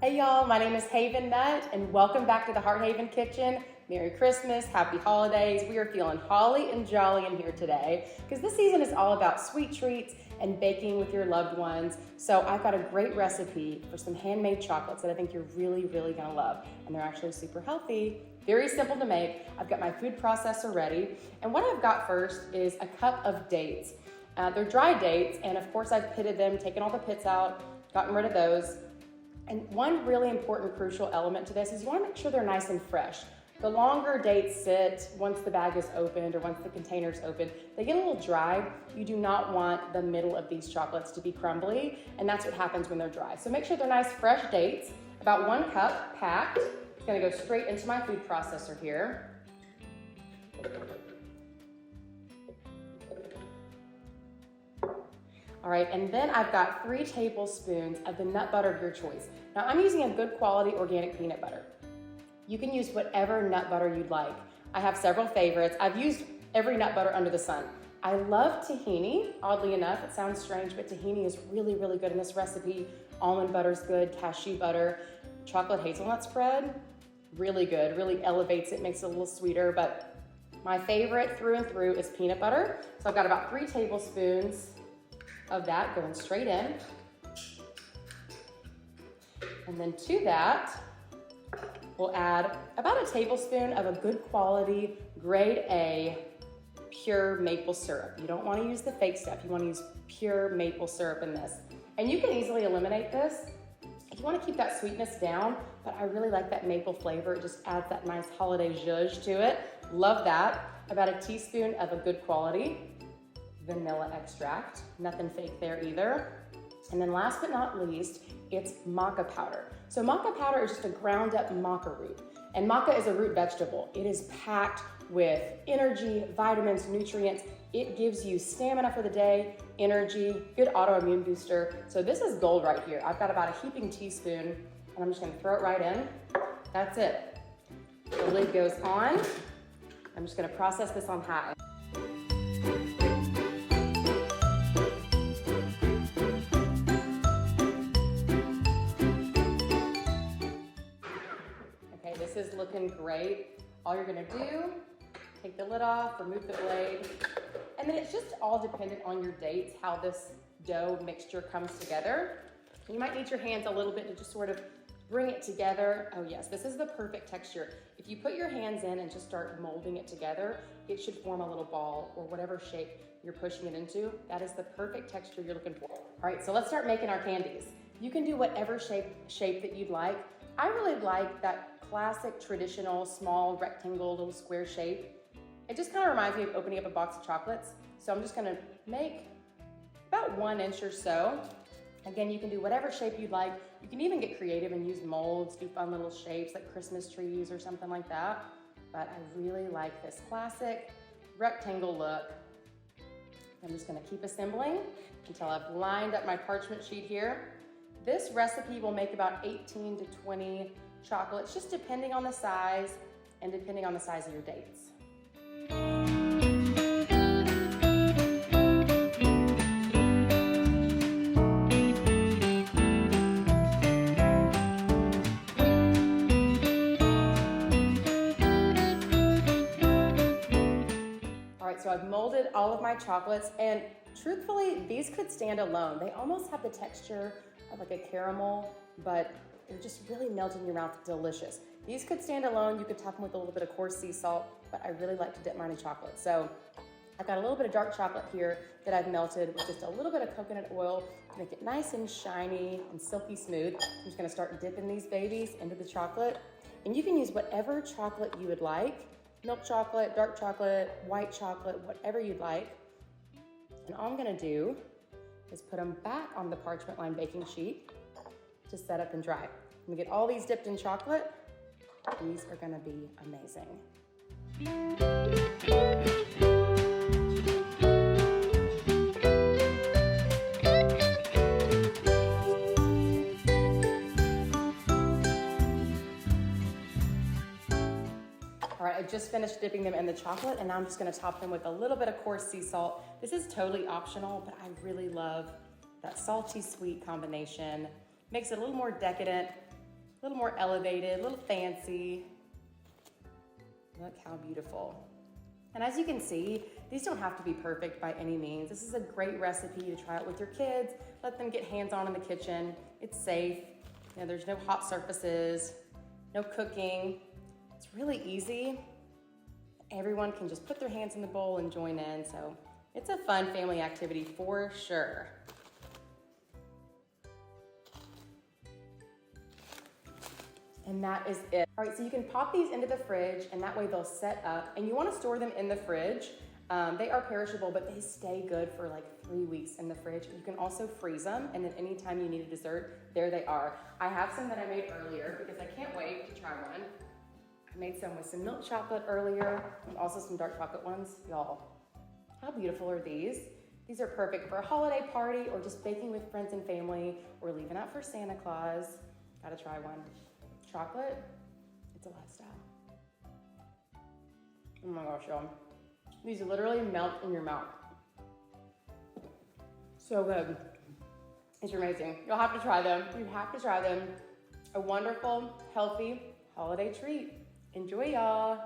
Hey y'all, my name is Haven Nut and welcome back to the Heart Haven Kitchen. Merry Christmas, Happy Holidays. We are feeling holly and jolly in here today because this season is all about sweet treats and baking with your loved ones. So I've got a great recipe for some handmade chocolates that I think you're really gonna love. And they're actually super healthy, very simple to make. I've got my food processor ready. And what I've got first is a cup of dates. They're dry dates, and of course I've pitted them, taken all the pits out, gotten rid of those. And one really important crucial element to this is you wanna make sure they're nice and fresh. The longer dates sit, once the bag is opened or once the container's open, they get a little dry. You do not want the middle of these chocolates to be crumbly, and that's what happens when they're dry. So make sure they're nice fresh dates, about 1 cup packed. It's gonna go straight into my food processor here. All right, and then I've got 3 tablespoons of the nut butter of your choice. Now I'm using a good quality organic peanut butter. You can use whatever nut butter you'd like. I have several favorites. I've used every nut butter under the sun. I love Tahini, oddly enough. It sounds strange, but Tahini is really good in this recipe. Almond butter's good, cashew butter, chocolate hazelnut spread, really good, really elevates it, makes it a little sweeter, but my favorite through and through is peanut butter. So I've got about 3 tablespoons of that going straight in. And then to that, we'll add about a tablespoon of a good quality, grade A, pure maple syrup. You don't want to use the fake stuff. You want to use pure maple syrup in this. And you can easily eliminate this if you want to keep that sweetness down, but I really like that maple flavor. It just adds that nice holiday zhuzh to it. Love that. About a teaspoon of a good quality vanilla extract. Nothing fake there either. And then last but not least, it's maca powder. So maca powder is just a ground up maca root. And maca is a root vegetable. It is packed with energy, vitamins, nutrients. It gives you stamina for the day, energy, good autoimmune booster. So this is gold right here. I've got about a heaping teaspoon and I'm just gonna throw it right in. That's it. The lid goes on. I'm just gonna process this on high. This is looking great. All you're gonna do, take the lid off, remove the blade, and then it's just all dependent on your dates, how this dough mixture comes together. You might need your hands a little bit to just sort of bring it together. Oh yes, this is the perfect texture. If you put your hands in and just start molding it together, it should form a little ball or whatever shape you're pushing it into. That is the perfect texture you're looking for. All right, so let's start making our candies. You can do whatever shape that you'd like. I really like that classic, traditional, small, rectangle, little square shape. It just kind of reminds me of opening up a box of chocolates. So I'm just gonna make about 1 inch or so. Again, you can do whatever shape you'd like. You can even get creative and use molds, do fun little shapes like Christmas trees or something like that. But I really like this classic rectangle look. I'm just gonna keep assembling until I've lined up my parchment sheet here. This recipe will make about 18 to 20 chocolates, just depending on the size and depending on the size of your dates. All right, so I've molded all of my chocolates, and truthfully, these could stand alone. They almost have the texture of like a caramel, but they're just really melt in your mouth, delicious. These could stand alone. You could top them with a little bit of coarse sea salt, but I really like to dip mine in chocolate. So I've got a little bit of dark chocolate here that I've melted with just a little bit of coconut oil to make it nice and shiny and silky smooth. I'm just gonna start dipping these babies into the chocolate. And you can use whatever chocolate you would like, milk chocolate, dark chocolate, white chocolate, whatever you'd like. And all I'm gonna do is put them back on the parchment lined baking sheet to set up and dry. I'm gonna get all these dipped in chocolate. These are gonna be amazing. All right, I just finished dipping them in the chocolate and now I'm just gonna top them with a little bit of coarse sea salt. This is totally optional, but I really love that salty sweet combination. Makes it a little more decadent. A little more elevated, a little fancy. Look how beautiful. And as you can see, these don't have to be perfect by any means. This is a great recipe to try out with your kids. Let them get hands-on in the kitchen. It's safe. You know, there's no hot surfaces, no cooking. It's really easy. Everyone can just put their hands in the bowl and join in. So it's a fun family activity for sure. And that is it. All right, so you can pop these into the fridge and that way they'll set up, and you wanna store them in the fridge. They are perishable, but they stay good for like 3 weeks in the fridge. You can also freeze them, and then anytime you need a dessert, there they are. I have some that I made earlier because I can't wait to try one. I made some with some milk chocolate earlier, and also some dark chocolate ones. Y'all, how beautiful are these? These are perfect for a holiday party or just baking with friends and family or leaving out for Santa Claus. Gotta try one. Chocolate, it's a lifestyle. Oh my gosh, y'all. These literally melt in your mouth. So good. It's amazing. You'll have to try them. You have to try them. A wonderful, healthy holiday treat. Enjoy, y'all.